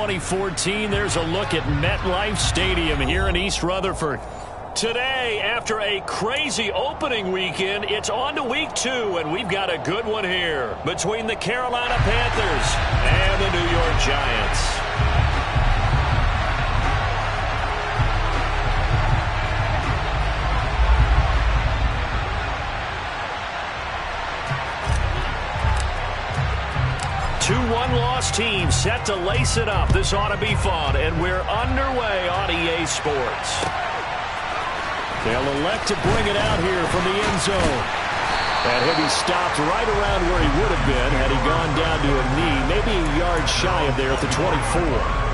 2014. There's a look at MetLife Stadium here in East Rutherford. Today, after a crazy opening weekend, it's on to week 2, and we've got a good one here between the Carolina Panthers and the New York Giants. Two one-loss teams set to lace it up. This ought to be fun, and we're underway on EA Sports. They'll elect to bring it out here from the end zone. And he'll be stopped right around where he would have been had he gone down to a knee, maybe a yard shy of there at the 24.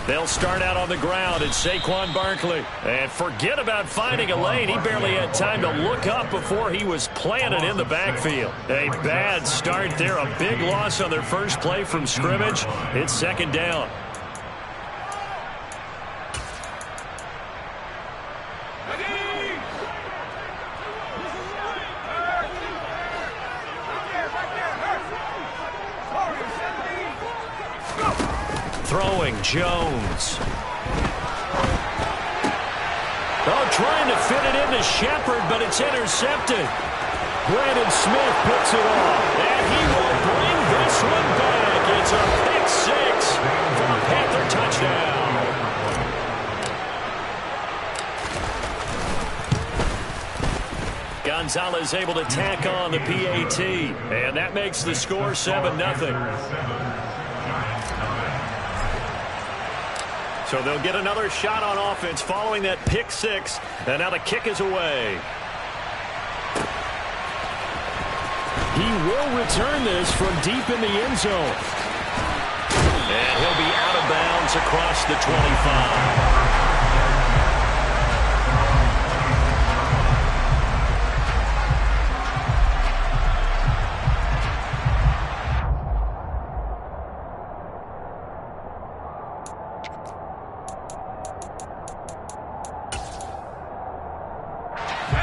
They'll start out on the ground. It's Saquon Barkley. And forget about finding a lane. He barely had time to look up before he was planted in the backfield. A bad start there. A big loss on their first play from scrimmage. It's second down. Throwing, Jones. Oh, trying to fit it into Shepard, but it's intercepted. Brandon Smith puts it on, and he will bring this one back. It's a pick six for a Panther touchdown. Gonzalez able to tack on the PAT, and that makes the score 7-0. So they'll get another shot on offense following that pick six. And now the kick is away. He will return this from deep in the end zone. And he'll be out of bounds across the 25.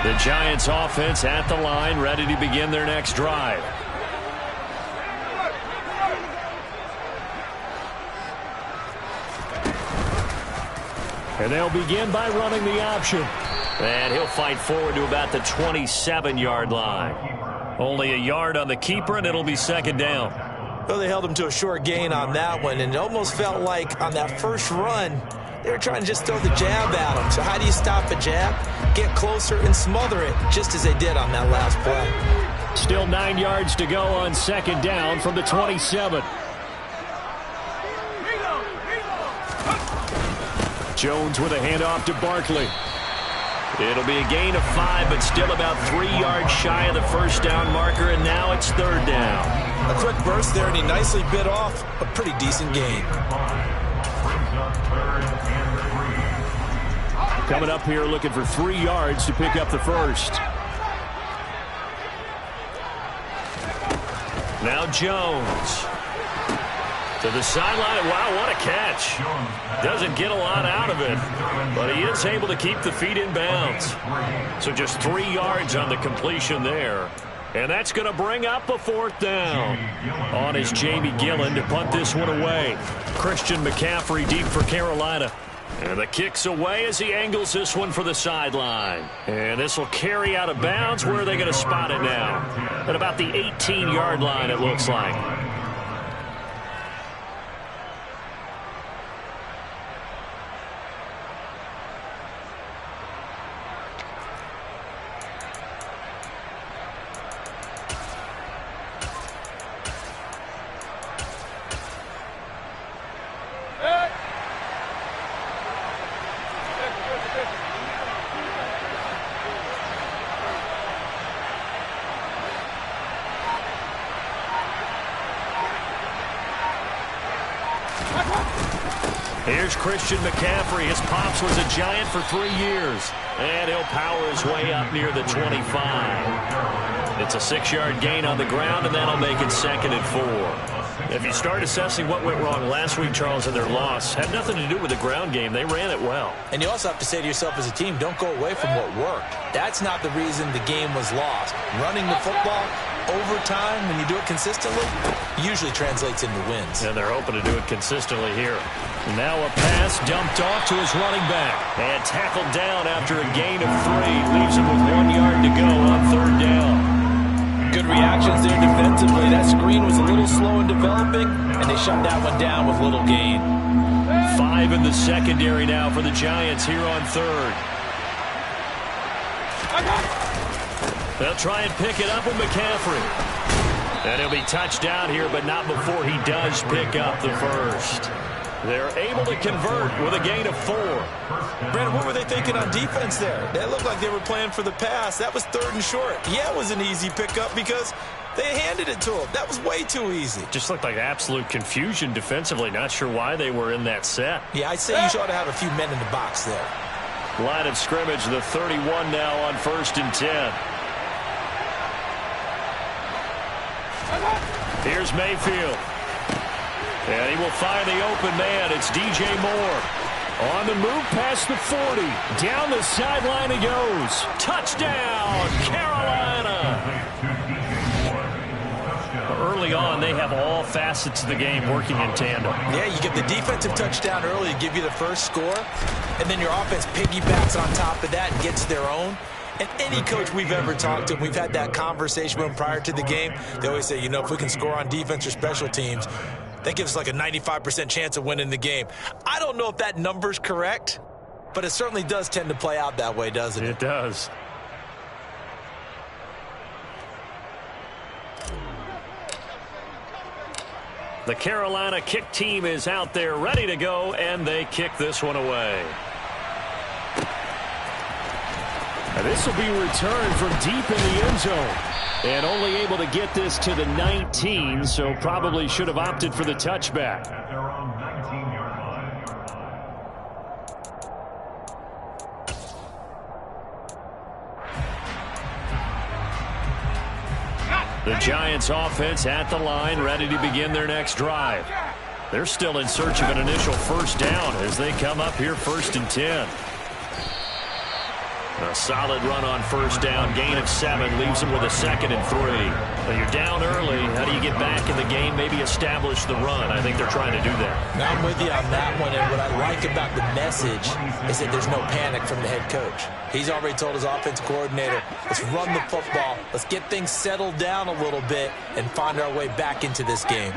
The Giants offense at the line, ready to begin their next drive. And they'll begin by running the option. And he'll fight forward to about the 27-yard line. Only a yard on the keeper, and it'll be second down. Well, they held him to a short gain on that one, and it almost felt like on that first run, they were trying to just throw the jab at him. So how do you stop a jab? Get closer and smother it, just as they did on that last play. Still 9 yards to go on second down from the 27. Jones with a handoff to Barkley. It'll be a gain of 5, but still about 3 yards shy of the first down marker, and now it's third down. A quick burst there, and he nicely bit off a pretty decent gain. Coming up here looking for 3 yards to pick up the first. Now Jones. To the sideline. Wow, what a catch. Doesn't get a lot out of it, but he is able to keep the feet in bounds. So just 3 yards on the completion there. And that's going to bring up a fourth down. On is Jamie Gillen to punt this one away. Christian McCaffrey deep for Carolina. And the kick's away as he angles this one for the sideline. And this will carry out of bounds. Where are they going to spot it now? At about the 18-yard line, it looks like. Here's Christian McCaffrey. His pops was a Giant for 3 years. And he'll power his way up near the 25. It's a 6-yard gain on the ground, and that'll make it 2nd and 4. If you start assessing what went wrong last week, Charles, in their loss, had nothing to do with the ground game. They ran it well. And you also have to say to yourself as a team, don't go away from what worked. That's not the reason the game was lost. Running the football over time, when you do it consistently, usually translates into wins. And they're hoping to do it consistently here. Now a pass dumped off to his running back. And tackled down after a gain of 3. Leaves him with 1 yard to go on 3rd down. Good reactions there defensively. That screen was a little slow in developing, and they shut that one down with little gain. 5 in the secondary now for the Giants here on 3rd. They'll try and pick it up with McCaffrey. And he'll be touched down here, but not before he does pick up the first. They're able to convert with a gain of 4. Brandon, what were they thinking on defense there? That looked like they were playing for the pass. That was 3rd and short. Yeah, it was an easy pickup because they handed it to him. That was way too easy. Just looked like absolute confusion defensively. Not sure why they were in that set. Yeah, I'd say you ought to have a few men in the box there. Line of scrimmage, the 31 now on 1st and 10. Here's Mayfield. And he will find the open man. It's DJ Moore. On the move past the 40. Down the sideline he goes. Touchdown, Carolina. Early on, they have all facets of the game working in tandem. Yeah, you get the defensive touchdown early to give you the first score, and then your offense piggybacks on top of that and gets their own. And any coach we've ever talked to, we've had that conversation with them prior to the game, they always say, you know, if we can score on defense or special teams, that gives us like a 95% chance of winning the game. I don't know if that number's correct, but it certainly does tend to play out that way, doesn't it? It does. The Carolina kick team is out there ready to go, and they kick this one away. And this will be returned from deep in the end zone. And only able to get this to the 19, so probably should have opted for the touchback. The Giants offense at the line, ready to begin their next drive. They're still in search of an initial first down as they come up here 1st and 10. A solid run on first down, gain of 7, leaves them with a 2nd and 3. Well, you're down early. How do you get back in the game, maybe establish the run? I think they're trying to do that. Now I'm with you on that one, and what I like about the message is that there's no panic from the head coach. He's already told his offensive coordinator, let's run the football, let's get things settled down a little bit and find our way back into this game.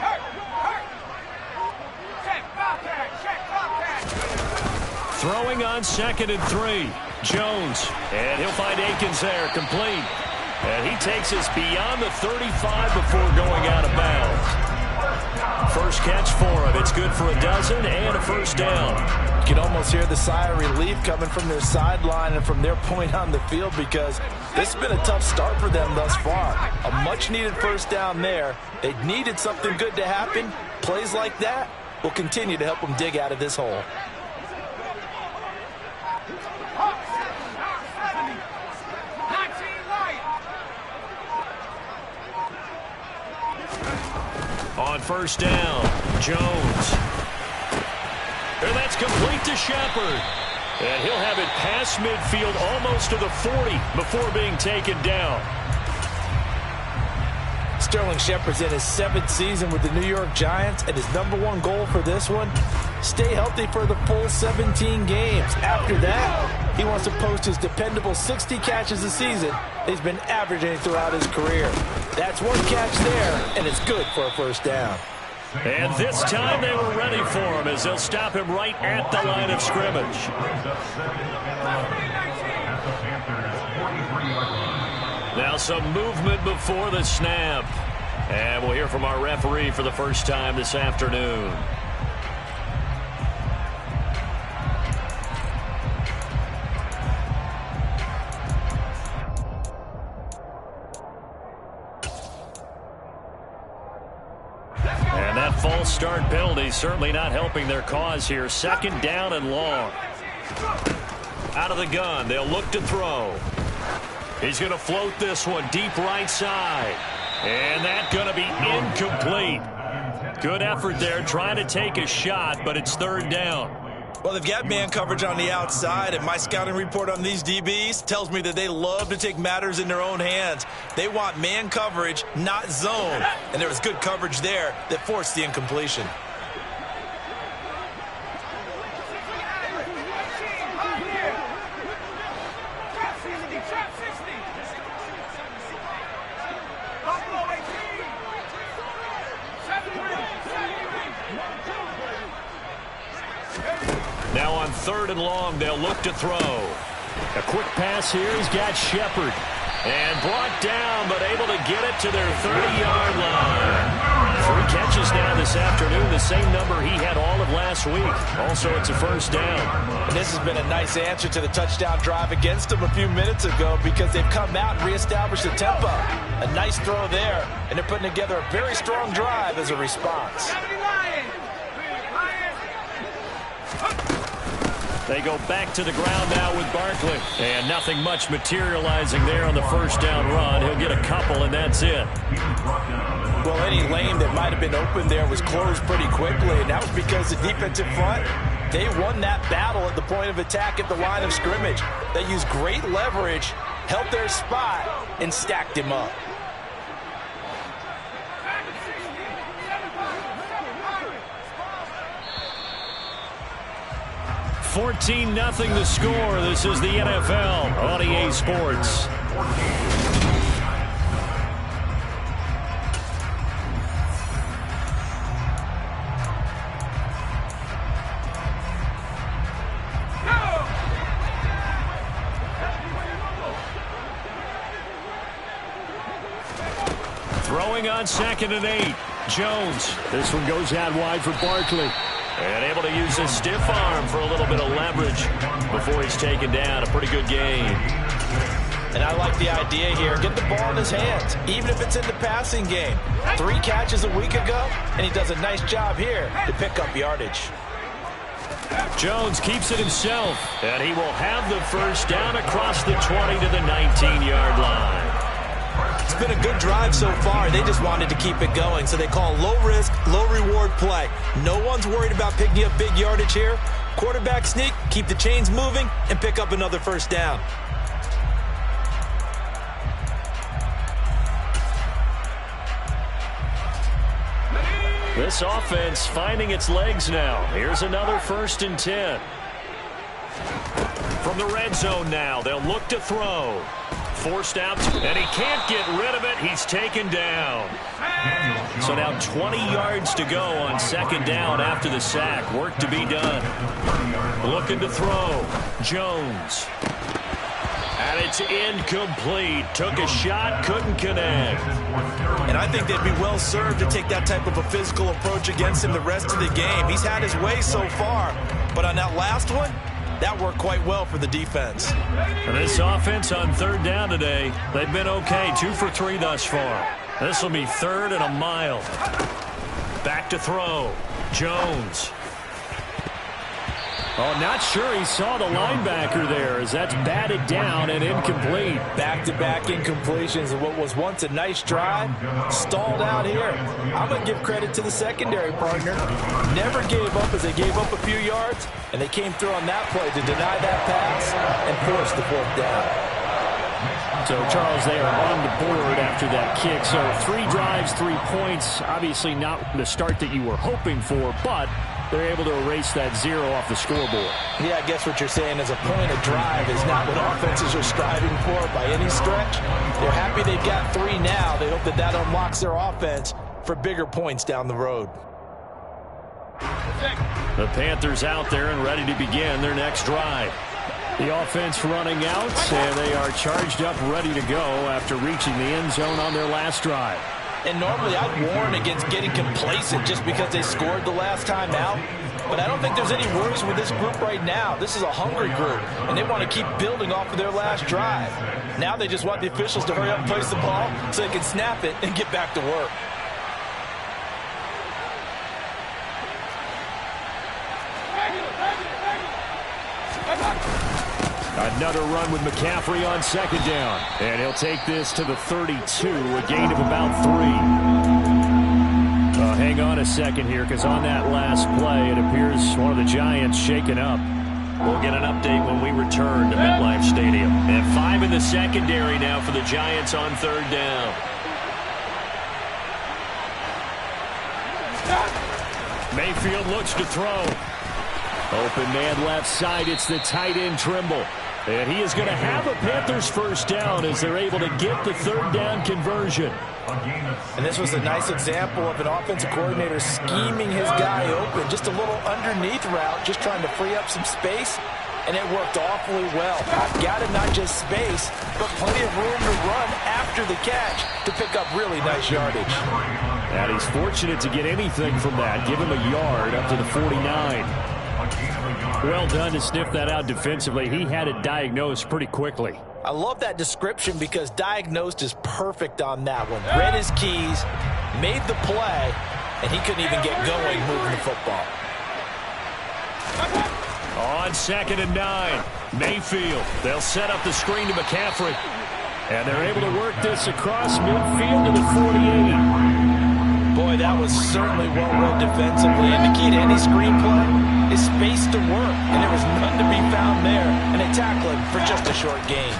Throwing on 2nd and 3. Jones, and he'll find Akins there, complete. And he takes us beyond the 35 before going out of bounds. First catch for him. It's good for a dozen and a first down. You can almost hear the sigh of relief coming from their sideline and from their point on the field because this has been a tough start for them thus far. A much-needed first down there. They needed something good to happen. Plays like that will continue to help them dig out of this hole. On first down, Jones. And that's complete to Shepard. And he'll have it past midfield almost to the 40 before being taken down. Sterling Shepard's in his 7th season with the New York Giants, and his #1 goal for this one, stay healthy for the full 17 games. After that, he wants to post his dependable 60 catches a season he's been averaging throughout his career. That's one catch there, and it's good for a first down. And this time they were ready for him as they'll stop him right at the line of scrimmage. Now some movement before the snap. And we'll hear from our referee for the first time this afternoon. And that false start penalty certainly not helping their cause here. 2nd down and long. Out of the gun, they'll look to throw. He's going to float this one deep right side. And that's going to be incomplete. Good effort there trying to take a shot, but it's third down. Well, they've got man coverage on the outside, and my scouting report on these DBs tells me that they love to take matters in their own hands. They want man coverage, not zone. And there was good coverage there that forced the incompletion. Now on 3rd and long, they'll look to throw. A quick pass here. He's got Shepard. And brought down, but able to get it to their 30-yard line. 3 catches now this afternoon, the same number he had all of last week. Also, it's a first down. And this has been a nice answer to the touchdown drive against them a few minutes ago because they've come out and reestablished the tempo. A nice throw there, and they're putting together a very strong drive as a response. They go back to the ground now with Barkley. And nothing much materializing there on the first down run. He'll get a couple, and that's it. Well, any lane that might have been open there was closed pretty quickly, and that was because the defensive front, they won that battle at the point of attack at the line of scrimmage. They used great leverage, held their spot, and stacked him up. 14-0 the score. This is the NFL on EA Sports. Throwing on 2nd and 8. Jones. This one goes out wide for Barkley. And able to use his stiff arm for a little bit of leverage before he's taken down. A pretty good game. And I like the idea here. Get the ball in his hands, even if it's in the passing game. 3 catches a week ago, and he does a nice job here to pick up yardage. Jones keeps it himself, and he will have the first down across the 20 to the 19-yard line. It's been a good drive so far. They just wanted to keep it going, so they call low-risk, low-reward play. No one's worried about picking up big yardage here. Quarterback sneak, keep the chains moving, and pick up another first down. This offense finding its legs now. Here's another 1st and 10. From the red zone now, they'll look to throw. Forced out, and he can't get rid of it. He's taken down. So now 20 yards to go on 2nd down after the sack. Work to be done. Looking to throw. Jones. And it's incomplete. Took a shot, couldn't connect. And I think they'd be well served to take that type of a physical approach against him the rest of the game. He's had his way so far, but on that last one, that worked quite well for the defense. And this offense on 3rd down today, they've been okay. 2 for 3 thus far. This will be 3rd and a mile. Back to throw. Jones. Oh, not sure he saw the linebacker there as that's batted down and incomplete. Back-to-back incompletions of what was once a nice drive, stalled out here. I'm going to give credit to the secondary partner. Never gave up as they gave up a few yards, and they came through on that play to deny that pass and force the 4th down. So, Charles, they are on the board after that kick. So 3 drives, 3 points. Obviously not the start that you were hoping for, but they're able to erase that 0 off the scoreboard. Yeah, I guess what you're saying is a point of drive is not what offenses are striving for by any stretch. They're happy they've got 3 now. They hope that that unlocks their offense for bigger points down the road. The Panthers out there and ready to begin their next drive. The offense running out, and they are charged up, ready to go after reaching the end zone on their last drive. And normally I'd warn against getting complacent just because they scored the last time out. But I don't think there's any worries with this group right now. This is a hungry group, and they want to keep building off of their last drive. Now they just want the officials to hurry up and place the ball so they can snap it and get back to work. Another run with McCaffrey on second down. And he'll take this to the 32, a gain of about 3. Hang on a second here, because on that last play, it appears one of the Giants shaken up. We'll get an update when we return to MetLife Stadium. And 5 in the secondary now for the Giants on third down. Mayfield looks to throw. Open man left side. It's the tight end Trimble. And he is going to have a Panthers first down as they're able to get the third down conversion. And this was a nice example of an offensive coordinator scheming his guy open. Just a little underneath route, just trying to free up some space. And it worked awfully well. Got him not just space, but plenty of room to run after the catch to pick up really nice yardage. And he's fortunate to get anything from that. Give him a yard up to the 49. Well done to sniff that out defensively. He had it diagnosed pretty quickly. I love that description because diagnosed is perfect on that one. Read his keys, made the play, and he couldn't even get going moving the football. On 2nd and 9, Mayfield. They'll set up the screen to McCaffrey. And they're able to work this across midfield to the 48. Boy, that was certainly well read defensively. And the key to any screenplay is space to work. And there was none to be found there. And they tackle him for just a short gain.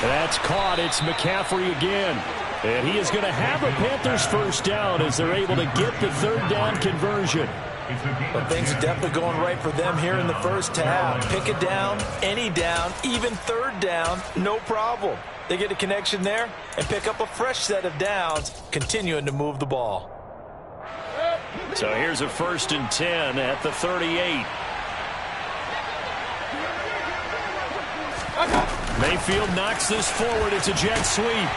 That's caught. It's McCaffrey again. And he is going to have a Panthers first down as they're able to get the third down conversion. But things are definitely going right for them here in the first half. Pick a down, any down, even third down, no problem. They get a connection there and pick up a fresh set of downs, continuing to move the ball. So here's a 1st and 10 at the 38. Mayfield knocks this forward. It's a jet sweep.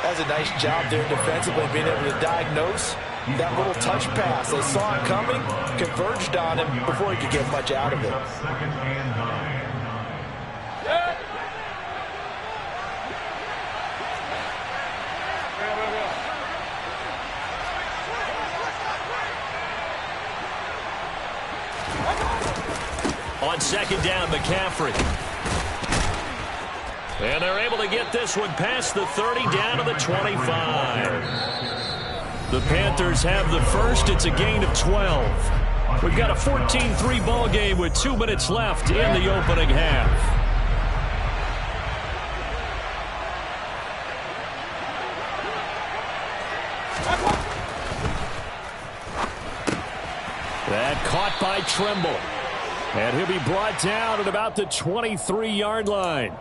That's a nice job there defensively, being able to diagnose that little touch pass. They saw it coming, converged on him before he could get much out of it. On 2nd down, McCaffrey. And they're able to get this one past the 30 down to the 25. The Panthers have the first. It's a gain of 12. We've got a 14-3 ball game with 2 minutes left in the opening half. That caught by Trimble. And he'll be brought down at about the 23-yard line.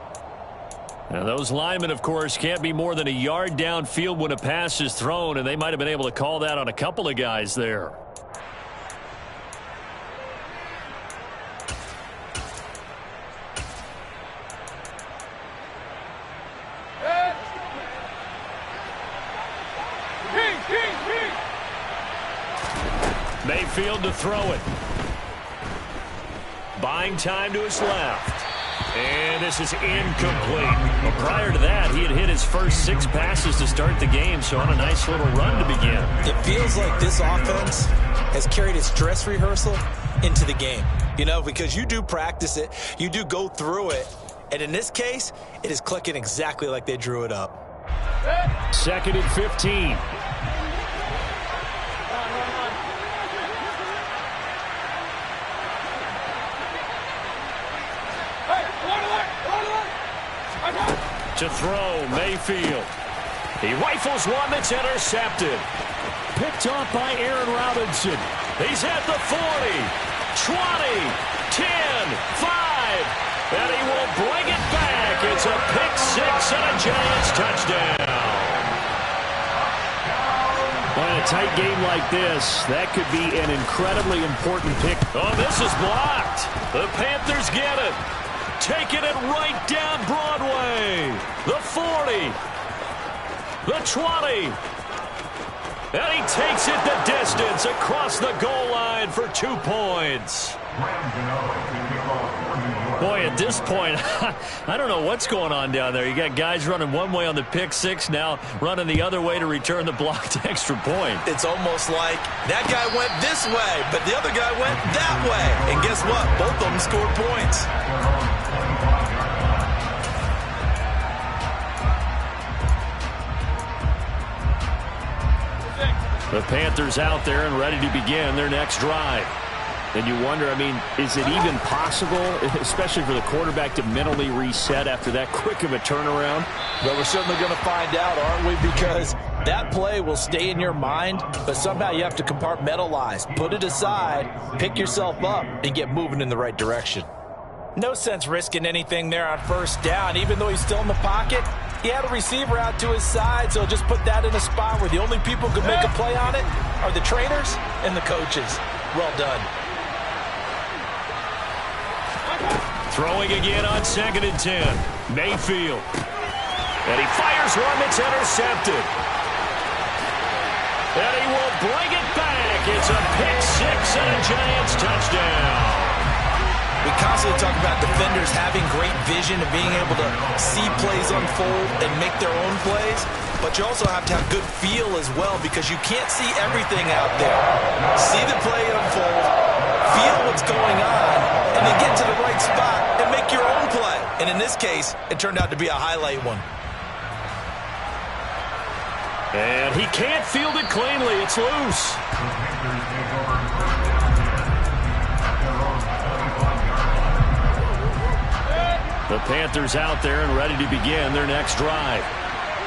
Now, those linemen, of course, can't be more than a yard downfield when a pass is thrown, and they might have been able to call that on a couple of guys there. Mayfield to throw it. Buying time to his left. And this is incomplete. Well, prior to that, he had hit his first 6 passes to start the game, so on a nice little run to begin. It feels like this offense has carried its dress rehearsal into the game. You know, because you do practice it, you do go through it, and in this case, it is clicking exactly like they drew it up. 2nd and 15. To throw, Mayfield. He rifles one that's intercepted. Picked off by Aaron Robinson. He's at the 40, 20, 10, 5, and he will bring it back. It's a pick 6 and a Giants touchdown. Well, in a tight game like this, that could be an incredibly important pick. Oh, this is blocked. The Panthers get it. Taking it right down Broadway. The 40. The 20. And he takes it the distance across the goal line for 2 points. Boy, at this point, I don't know what's going on down there. You got guys running one way on the pick six, now running the other way to return the blocked extra point. It's almost like that guy went this way, but the other guy went that way. And guess what? Both of them scored points. The Panthers out there and ready to begin their next drive. And you wonder, I mean, is it even possible, especially for the quarterback, to mentally reset after that quick of a turnaround? But we're certainly going to find out, aren't we? Because that play will stay in your mind, but somehow you have to compartmentalize, put it aside, pick yourself up, and get moving in the right direction. No sense risking anything there on first down. Even though he's still in the pocket, he had a receiver out to his side, so just put that in a spot where the only people who can make a play on it are the trainers and the coaches. Well done. Throwing again on 2nd and 10. Mayfield. And he fires one that's intercepted. And he will bring it back. It's a pick six and a Giants touchdown. We constantly talk about defenders having great vision and being able to see plays unfold and make their own plays. But you also have to have good feel as well, because you can't see everything out there. See the play unfold, feel what's going on, and then get to the right spot and make your own play. And in this case, it turned out to be a highlight one. And he can't field it cleanly. It's loose. The Panthers out there and ready to begin their next drive.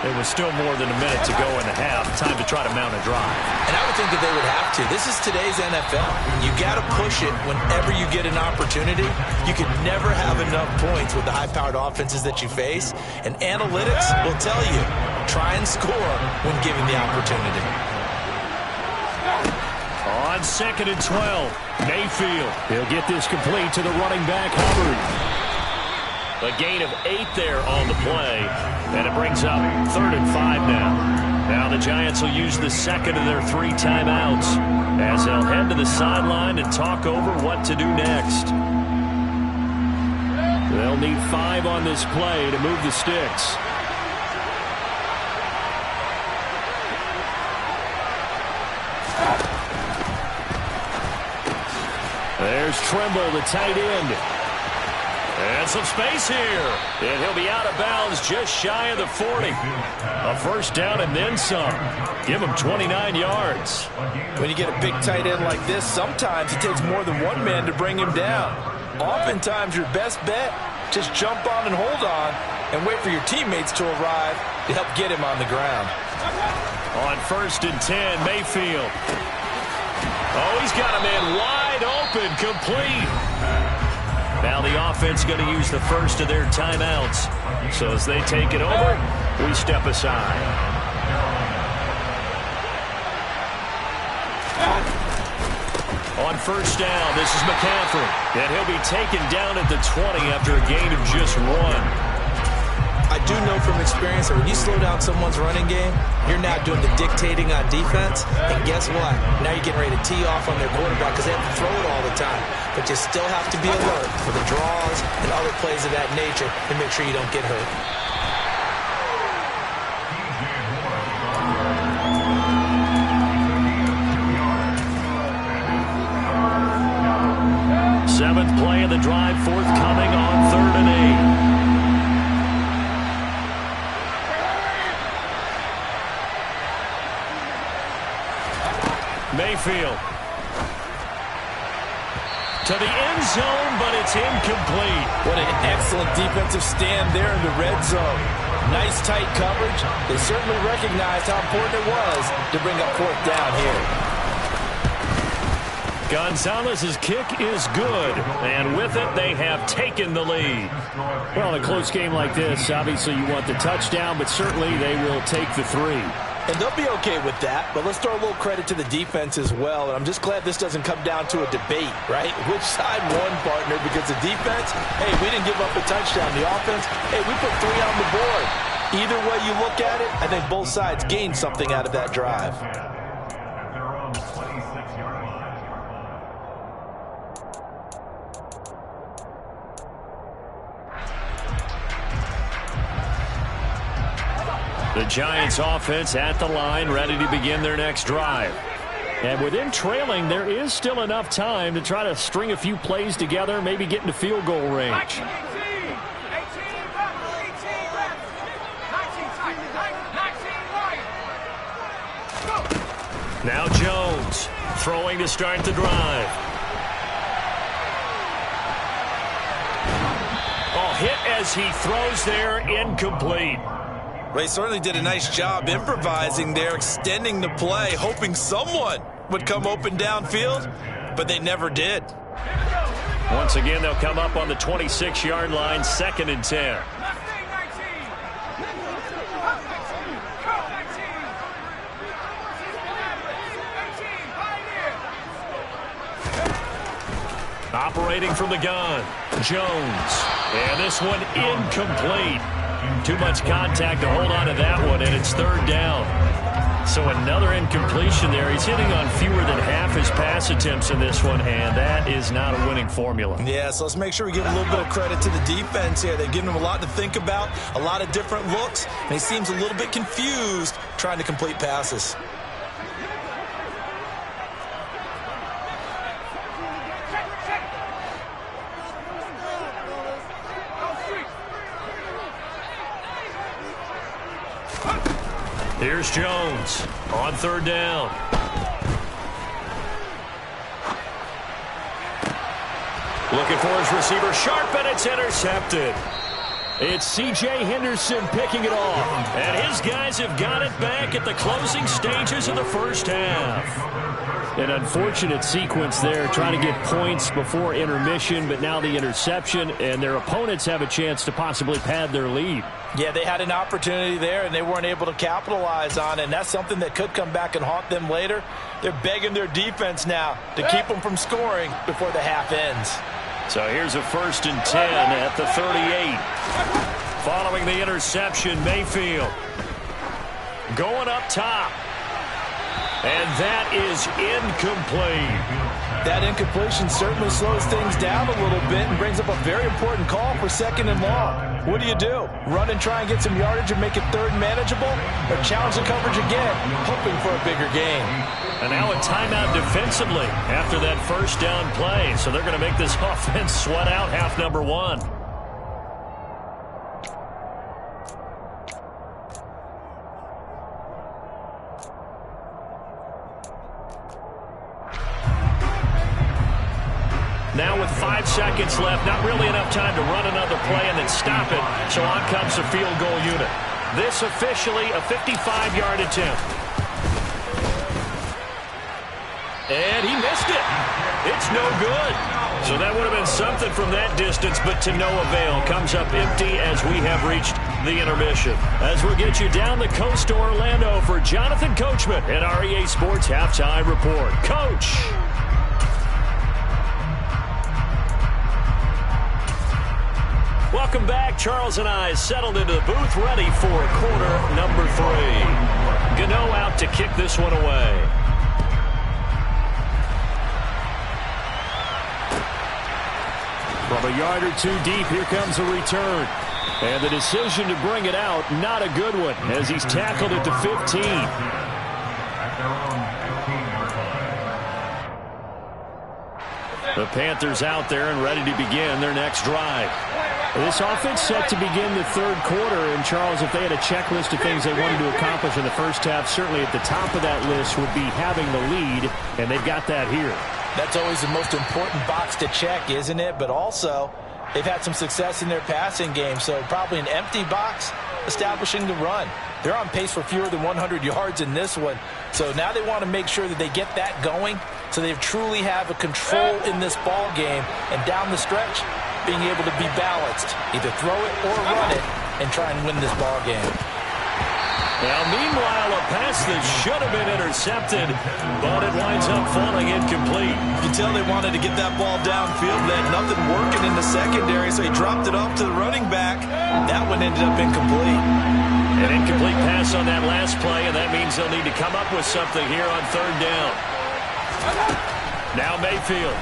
There was still more than a minute to go in the half. Time to try to mount a drive. And I would think that they would have to. This is today's NFL. You got to push it whenever you get an opportunity. You can never have enough points with the high-powered offenses that you face. And analytics will tell you, try and score when given the opportunity. On 2nd and 12, Mayfield. He'll get this complete to the running back, Hubbard. A gain of 8 there on the play, and it brings up 3rd and 5 now. Now the Giants will use the second of their 3 timeouts as they'll head to the sideline and talk over what to do next. They'll need 5 on this play to move the sticks. There's Trimble, the tight end. And some space here. And he'll be out of bounds just shy of the 40. A first down and then some. Give him 29 yards. When you get a big tight end like this, sometimes it takes more than one man to bring him down. Oftentimes your best bet, just jump on and hold on and wait for your teammates to arrive to help get him on the ground. On 1st and 10, Mayfield. Oh, he's got a man wide open, complete. Now the offense going to use the first of their timeouts. So as they take it over, we step aside. On first down, this is McCaffrey. And he'll be taken down at the 20 after a gain of just 1. I do know from experience that when you slow down someone's running game, you're now doing the dictating on defense. And guess what? Now you're getting ready to tee off on their quarterback because they have to throw it all the time. But you still have to be alert for the draws and other plays of that nature to make sure you don't get hurt. Seventh play of the drive forthcoming on 3rd and 8. Mayfield to the end zone, but it's incomplete. What an excellent defensive stand there in the red zone. Nice tight coverage. They certainly recognized how important it was to bring up 4th down here. Gonzalez's kick is good, and with it, they have taken the lead. Well, in a close game like this, obviously you want the touchdown, but certainly they will take the 3. And they'll be okay with that, but let's throw a little credit to the defense as well. And I'm just glad this doesn't come down to a debate, right? Which side won, partner? Because the defense, hey, we didn't give up a touchdown. The offense, hey, we put 3 on the board. Either way you look at it, I think both sides gained something out of that drive. The Giants offense at the line, ready to begin their next drive. And with them trailing, there is still enough time to try to string a few plays together, maybe get into field goal range. Now Jones throwing to start the drive. Oh, hit as he throws there, incomplete. Well, he certainly did a nice job improvising there, extending the play, hoping someone would come open downfield, but they never did. Once again, they'll come up on the 26-yard line, 2nd and 10. Operating from the gun, Jones. And this one incomplete. Too much contact to hold on to that one, and it's 3rd down. So another incompletion there. He's hitting on fewer than half his pass attempts in this one, and that is not a winning formula. Yeah, so let's make sure we give a little bit of credit to the defense here. They've given him a lot to think about, a lot of different looks, and he seems a little bit confused trying to complete passes. Here's Jones on 3rd down. Looking for his receiver, sharp, and it's intercepted. It's C.J. Henderson picking it off. And his guys have got it back at the closing stages of the first half. An unfortunate sequence there, trying to get points before intermission, but now the interception, and their opponents have a chance to possibly pad their lead. Yeah, they had an opportunity there, and they weren't able to capitalize on it, and that's something that could come back and haunt them later. They're begging their defense now to keep them from scoring before the half ends. So here's a 1st and 10 at the 38. Following the interception, Mayfield going up top. And that is incomplete. That incompletion certainly slows things down a little bit and brings up a very important call for 2nd and long. What do? Run and try and get some yardage and make it 3rd manageable? Or challenge the coverage again, hoping for a bigger gain? And now a timeout defensively after that 1st down play. So they're going to make this offense sweat out half number 1. Now with 5 seconds left, not really enough time to run another play and then stop it. So on comes the field goal unit. This officially a 55-yard attempt. And he missed it. It's no good. So that would have been something from that distance, but to no avail. Comes up empty as we have reached the intermission. As we'll get you down the coast to Orlando for Jonathan Coachman at REA Sports Halftime Report. Coach. Welcome back. Charles and I settled into the booth, ready for quarter number 3. Gano out to kick this one away. From a yard or 2 deep, here comes a return. And the decision to bring it out, not a good one, as he's tackled it to 15. The Panthers out there and ready to begin their next drive. This offense set to begin the 3rd quarter, and Charles, if they had a checklist of things they wanted to accomplish in the first half, certainly at the top of that list would be having the lead, and they've got that here. That's always the most important box to check, isn't it? But also, they've had some success in their passing game, so probably an empty box establishing the run. They're on pace for fewer than 100 yards in this one, so now they want to make sure that they get that going so they truly have a control in this ball game, and down the stretch, being able to be balanced, either throw it or run it, and try and win this ball game. Now, meanwhile, a pass that should have been intercepted, but it winds up falling incomplete. You can tell they wanted to get that ball downfield. They had nothing working in the secondary, so he dropped it off to the running back. That one ended up incomplete. An incomplete pass on that last play, and that means they'll need to come up with something here on 3rd down. Now Mayfield.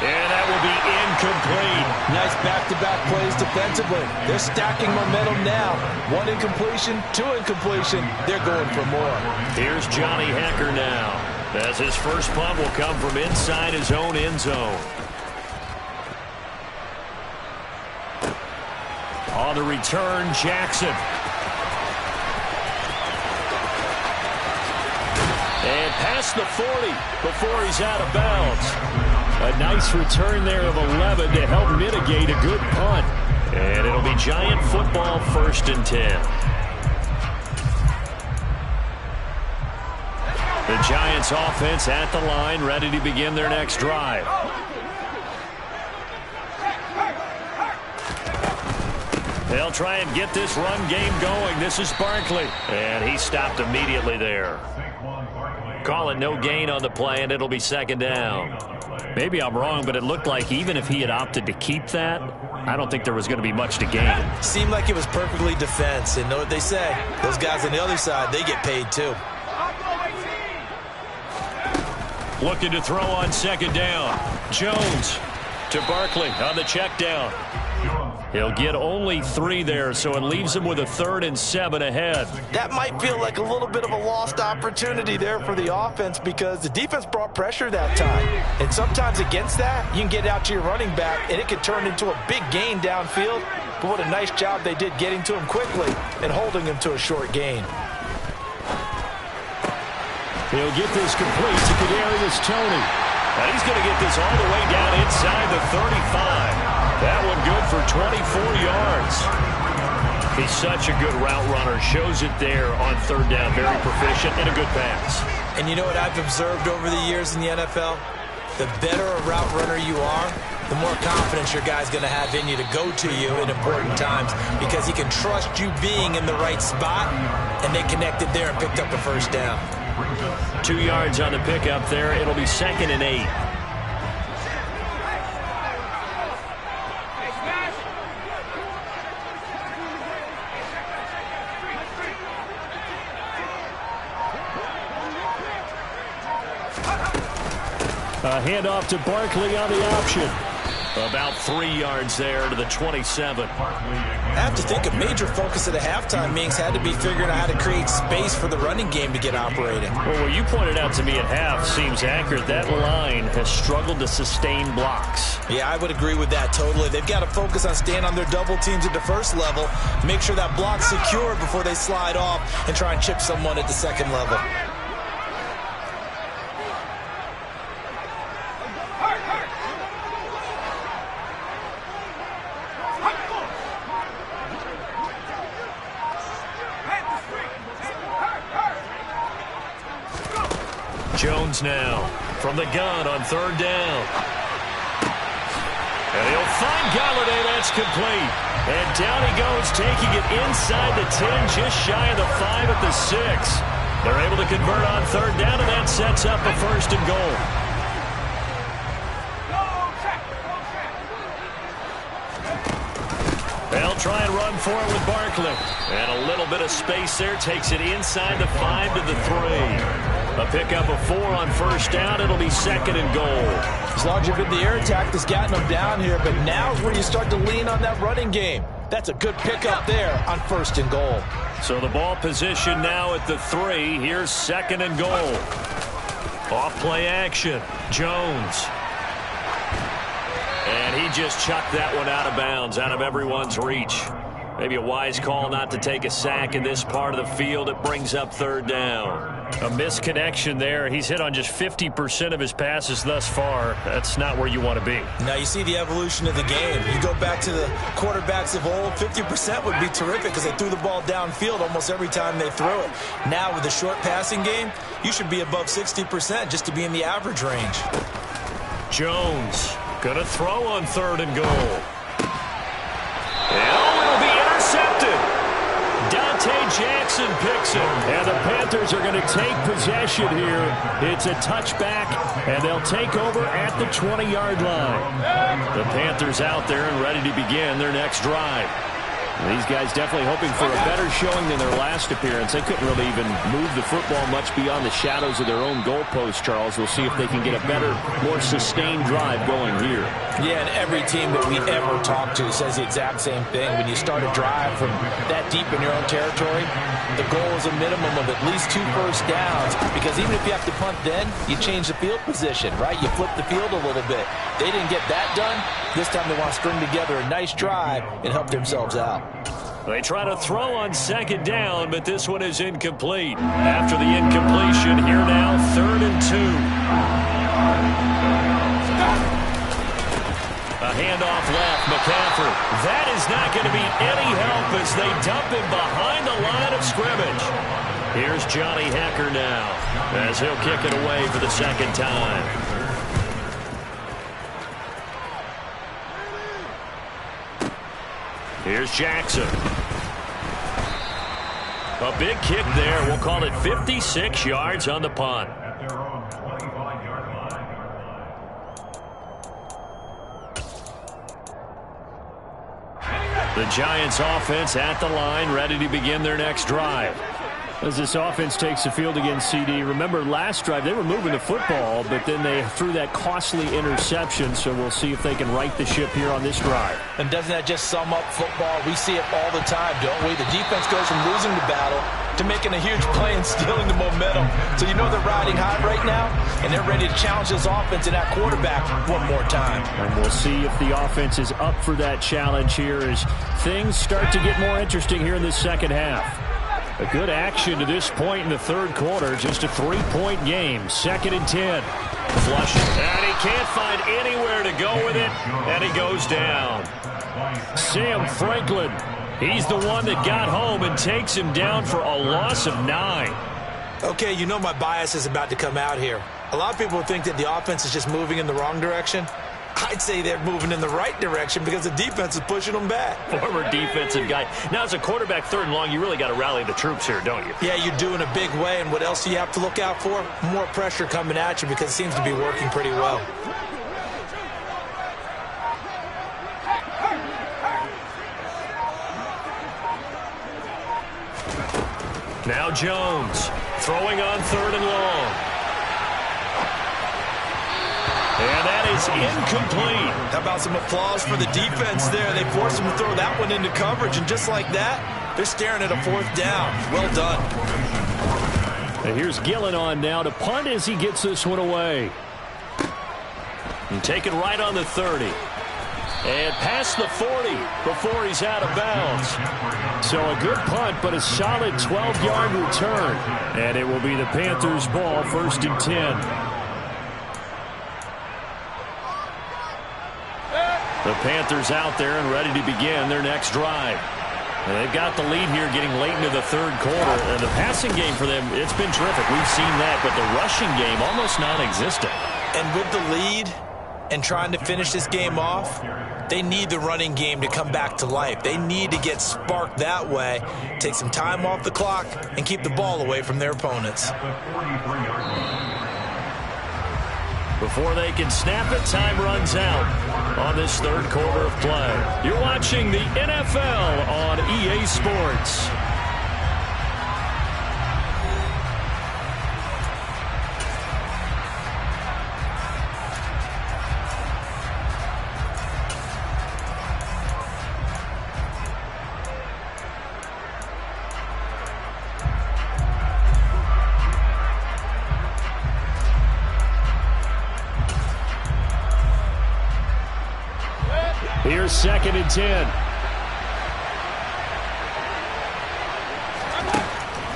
And that will be incomplete. Nice back-to-back plays defensively. They're stacking momentum now. 1 incompletion, 2 incompletion. They're going for more. Here's Johnny Hekker now, as his first punt will come from inside his own end zone. On the return, Jackson. And past the 40 before he's out of bounds. A nice return there of 11 to help mitigate a good punt. And it'll be Giant football, 1st and 10. The Giants offense at the line, ready to begin their next drive. They'll try and get this run game going. This is Barkley. And he stopped immediately there. Call it no gain on the play, and it'll be 2nd down. Maybe I'm wrong, but it looked like even if he had opted to keep that, I don't think there was going to be much to gain. Seemed like it was perfectly defense. And know what they say? Those guys on the other side, they get paid too. Looking to throw on 2nd down. Jones to Barkley on the check down. He'll get only 3 there, so it leaves him with a 3rd and 7 ahead. That might feel like a little bit of a lost opportunity there for the offense because the defense brought pressure that time. And sometimes against that, you can get out to your running back, and it can turn into a big gain downfield. But what a nice job they did getting to him quickly and holding him to a short gain. He'll get this complete to Kadarius Toney. And he's going to get this all the way down inside the 35. That one good for 24 yards. He's such a good route runner. Shows it there on 3rd down. Very proficient and a good pass. And you know what I've observed over the years in the NFL? The better a route runner you are, the more confidence your guy's going to have in you to go to you in important times because he can trust you being in the right spot, and they connected there and picked up the 1st down. 2 yards on the pickup there. It'll be 2nd and 8. A handoff to Barkley on the option. About 3 yards there to the 27. I have to think a major focus of the halftime meetings had to be figuring out how to create space for the running game to get operating. Well, what you pointed out to me at half seems accurate. That line has struggled to sustain blocks. Yeah, I would agree with that totally. They've got to focus on staying on their double teams at the 1st level, make sure that block's secure before they slide off and try and chip someone at the 2nd level. Jones now from the gun on 3rd down. And he'll find Golladay. That's complete. And down he goes, taking it inside the 10, just shy of the 5 at the 6. They're able to convert on 3rd down, and that sets up a 1st and goal. They'll try and run for it with Barkley. And a little bit of space there, takes it inside the 5 to the 3. A pickup of 4 on 1st down. It'll be 2nd and goal. As long as you've been the air attack that's gotten them down here, but now is where you start to lean on that running game. That's a good pickup there on 1st and goal. So the ball position now at the 3. Here's 2nd and goal. Off play action. Jones. And he just chucked that one out of bounds, out of everyone's reach. Maybe a wise call not to take a sack in this part of the field. It brings up 3rd down. A misconnection there. He's hit on just 50% of his passes thus far. That's not where you want to be. Now you see the evolution of the game. You go back to the quarterbacks of old, 50% would be terrific because they threw the ball downfield almost every time they threw it. Now with the short passing game, you should be above 60% just to be in the average range. Jones gonna throw on 3rd and goal. And it'll be intercepted. Dante Jackson picks it, and the Panthers are going to take possession here. It's a touchback, and they'll take over at the 20-yard line. The Panthers out there and ready to begin their next drive. These guys definitely hoping for a better showing than their last appearance. They couldn't really even move the football much beyond the shadows of their own goalpost, Charles. We'll see if they can get a better, more sustained drive going here. Yeah, and every team that we ever talk to says the exact same thing. When you start a drive from that deep in your own territory, the goal is a minimum of at least 2 first downs, because even if you have to punt then, you change the field position, right? You flip the field a little bit. They didn't get that done. This time they want to string together a nice drive and help themselves out. They try to throw on second down, but this one is incomplete. After the incompletion, here now, 3rd and 2. A handoff left, McCaffrey. That is not going to be any help as they dump him behind the line of scrimmage. Here's Johnny Hekker now as he'll kick it away for the second time. Here's Jackson. A big kick there. We'll call it 56 yards on the punt. The Giants offense at the line, ready to begin their next drive. As this offense takes the field against CD, remember last drive they were moving the football, but then they threw that costly interception, so we'll see if they can right the ship here on this drive. And doesn't that just sum up football? We see it all the time, don't we? The defense goes from losing the battle to making a huge play and stealing the momentum. So you know they're riding high right now, and they're ready to challenge this offense and that quarterback one more time. And we'll see if the offense is up for that challenge here as things start to get more interesting here in this second half. A good action to this point in the third quarter. Just a 3-point game. 2nd and 10. Flushing. And he can't find anywhere to go with it. And he goes down. Sam Franklin. He's the one that got home and takes him down for a loss of 9. Okay, you know my bias is about to come out here. A lot of people think that the offense is just moving in the wrong direction. I'd say they're moving in the right direction because the defense is pushing them back. Former defensive guy. Now, as a quarterback 3rd and long, you really got to rally the troops here, don't you? Yeah, you do in a big way. And what else do you have to look out for? More pressure coming at you because it seems to be working pretty well. Now Jones throwing on 3rd and long. And that is incomplete. How about some applause for the defense there? They forced him to throw that one into coverage, and just like that, they're staring at a 4th down. Well done. And here's Gillen on now to punt as he gets this one away. And taken right on the 30. And past the 40 before he's out of bounds. So a good punt, but a solid 12-yard return. And it will be the Panthers' ball, 1st and 10. The Panthers out there and ready to begin their next drive. And they've got the lead here getting late into the third quarter. And the passing game for them, it's been terrific. We've seen that, but the rushing game almost non-existent. And with the lead and trying to finish this game off, they need the running game to come back to life. They need to get sparked that way, take some time off the clock, and keep the ball away from their opponents. Before they can snap it, time runs out on this third quarter of play. You're watching the NFL on EA Sports. Here's 2nd and 10.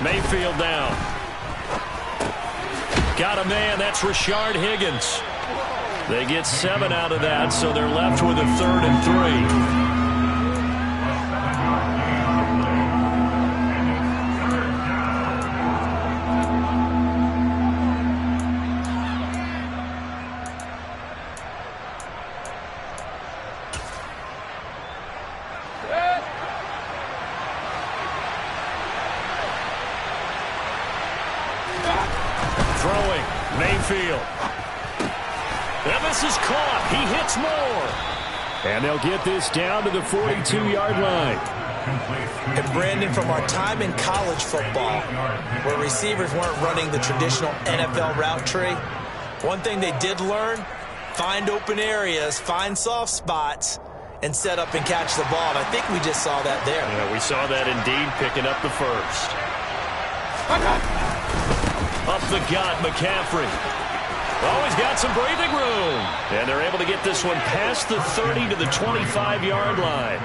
Mayfield down. Got a man. That's Rashard Higgins. They get 7 out of that, so they're left with a 3rd and 3. Throwing, Mayfield. This is caught. He hits more. And they'll get this down to the 42-yard line. And Brandon, from our time in college football, where receivers weren't running the traditional NFL route tree, one thing they did learn, find open areas, find soft spots, and set up and catch the ball. And I think we just saw that there. Yeah, we saw that indeed, picking up the first. Up the gut, McCaffrey. Oh, he's got some breathing room. And they're able to get this one past the 30 to the 25-yard line.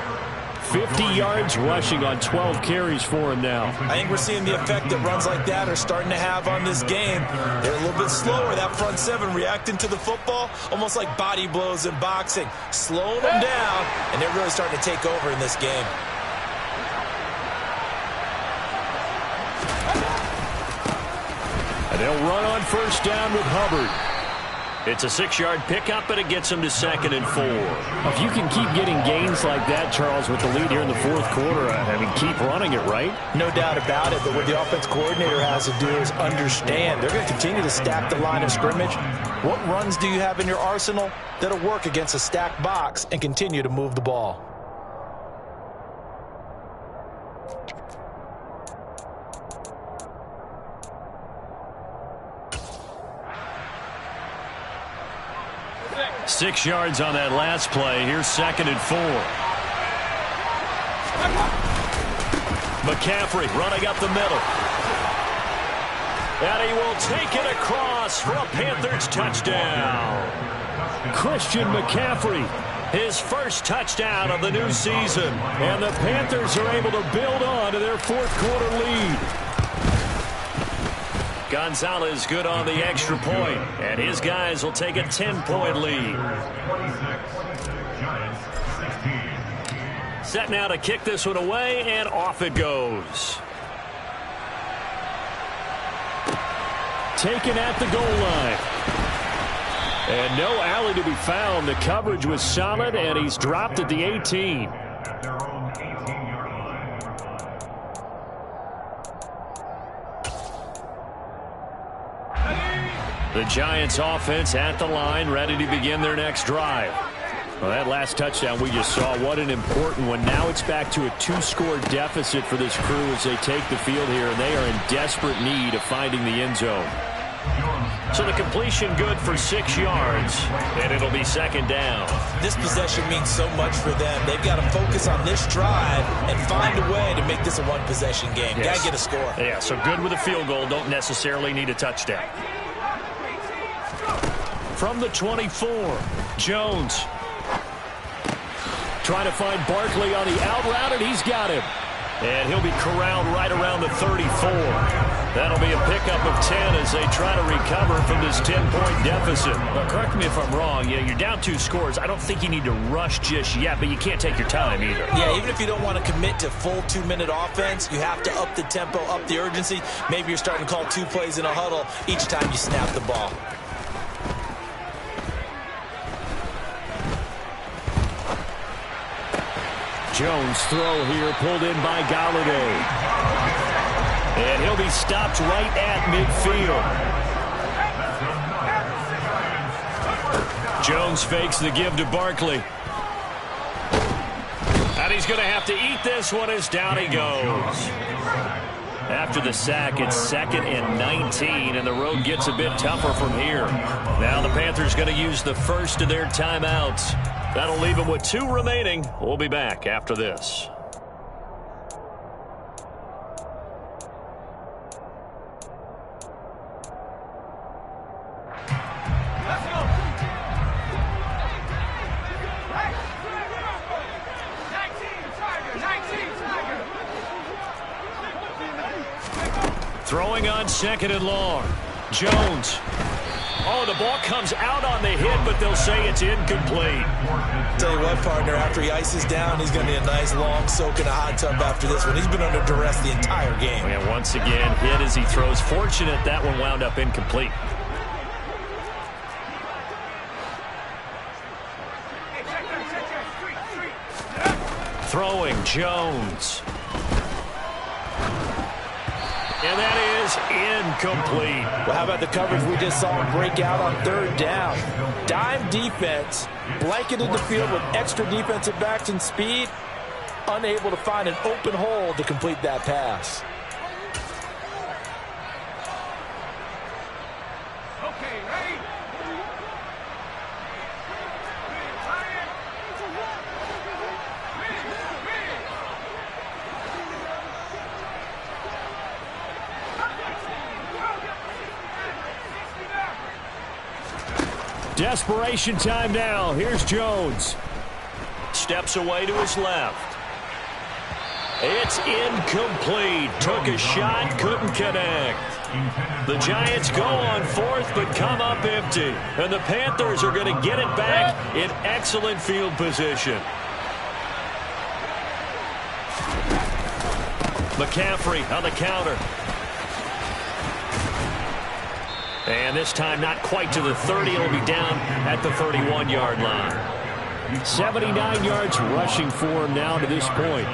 50 yards rushing on 12 carries for him now. I think we're seeing the effect that runs like that are starting to have on this game. They're a little bit slower, that front seven, reacting to the football, almost like body blows in boxing, slowing them down, and they're really starting to take over in this game. And they'll run on first down with Hubbard. It's a 6-yard pickup, and it gets them to 2nd and 4. If you can keep getting gains like that, Charles, with the lead here in the fourth quarter, I mean, keep running it, right? No doubt about it, but what the offense coordinator has to do is understand they're going to continue to stack the line of scrimmage. What runs do you have in your arsenal that'll work against a stacked box and continue to move the ball? Six yards on that last play. Here's 2nd and 4. McCaffrey running up the middle. And he will take it across for a Panthers touchdown. Christian McCaffrey. His first touchdown of the new season. And the Panthers are able to build on to their fourth quarter lead. Gonzalez good on the extra point, and his guys will take a 10-point lead. Set now to kick this one away, and off it goes. Taken at the goal line. And no alley to be found. The coverage was solid, and he's dropped at the 18. The Giants offense at the line, ready to begin their next drive. Well, that last touchdown we just saw, what an important one. Now it's back to a 2-score deficit for this crew as they take the field here, and they are in desperate need of finding the end zone. So the completion good for 6 yards, and it'll be 2nd down. This possession means so much for them. They've got to focus on this drive and find a way to make this a one-possession game. Yes. Got to get a score. Yeah, so good with a field goal. Don't necessarily need a touchdown. From the 24, Jones. Trying to find Barkley on the out route, and he's got him. And he'll be corralled right around the 34. That'll be a pickup of 10 as they try to recover from this 10-point deficit. Well, correct me if I'm wrong. You know, you're down 2 scores. I don't think you need to rush just yet, but you can't take your time either. Yeah, even if you don't want to commit to full 2-minute offense, you have to up the tempo, up the urgency. Maybe you're starting to call 2 plays in a huddle each time you snap the ball. Jones throw here pulled in by Galladay. And he'll be stopped right at midfield. Jones fakes the give to Barkley. And he's going to have to eat this one as down he goes. After the sack, it's 2nd and 19, and the road gets a bit tougher from here. Now the Panthers going to use the first of their timeouts. That'll leave them with 2 remaining. We'll be back after this. Throwing on 2nd and long. Jones. Oh, the ball comes out on the hit, but they'll say it's incomplete. Tell you what, partner, after he ices down, he's going to need a nice long soak in a hot tub after this one. He's been under duress the entire game. And once again, hit as he throws. Fortunate that one wound up incomplete. Throwing, Jones. And that is incomplete. Well, how about the coverage we just saw him break out on 3rd down? Dime defense, blanketed the field with extra defensive backs and speed. unable to find an open hole to complete that pass. Desperation time now. Here's Jones. Steps away to his left. It's incomplete. Took a shot, couldn't connect. The Giants go on fourth, but come up empty. And the Panthers are going to get it back in excellent field position. McCaffrey on the counter. And this time not quite to the 30. It'll be down at the 31-yard line. 79 yards rushing for him now to this point.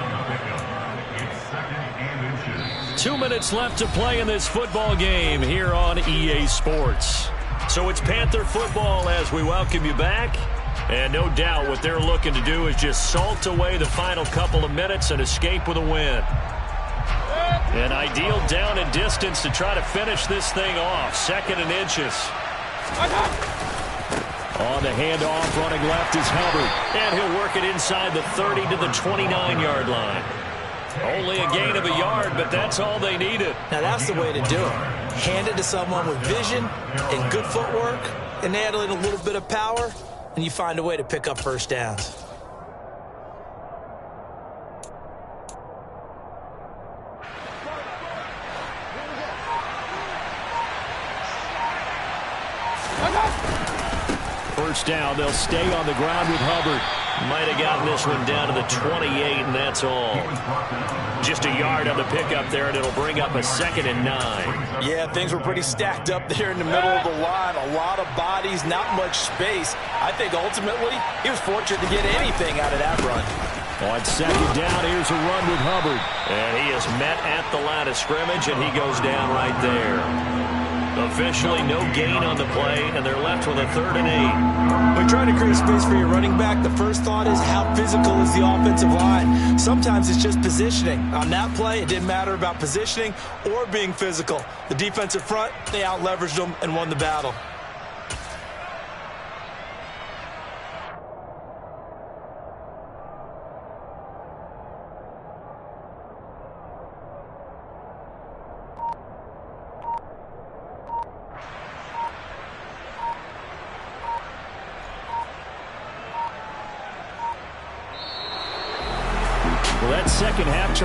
2 minutes left to play in this football game here on EA Sports. So it's Panther football as we welcome you back. And no doubt what they're looking to do is just salt away the final couple of minutes and escape with a win. An ideal down and distance to try to finish this thing off. 2nd and inches. On the handoff, running left is Hubbard. And he'll work it inside the 30 to the 29-yard line. Only a gain of a yard, but that's all they needed. Now that's the way to do it. Hand it to someone with vision and good footwork, and add in a little bit of power, and you find a way to pick up first downs. First down, they'll stay on the ground with Hubbard. Might have gotten this one down to the 28, and that's all. Just a yard on the pickup there, and it'll bring up a 2nd and 9. Yeah, things were pretty stacked up there in the middle of the line. A lot of bodies, not much space. I think ultimately he was fortunate to get anything out of that run. On 2nd down, here's a run with Hubbard. And he is met at the line of scrimmage, and he goes down right there. Officially no gain on the play, and they're left with a 3rd and 8. When trying to create space for your running back, the first thought is how physical is the offensive line. Sometimes it's just positioning. On that play, it didn't matter about positioning or being physical. The defensive front, they out-leveraged them and won the battle. Well, that second half, Charles.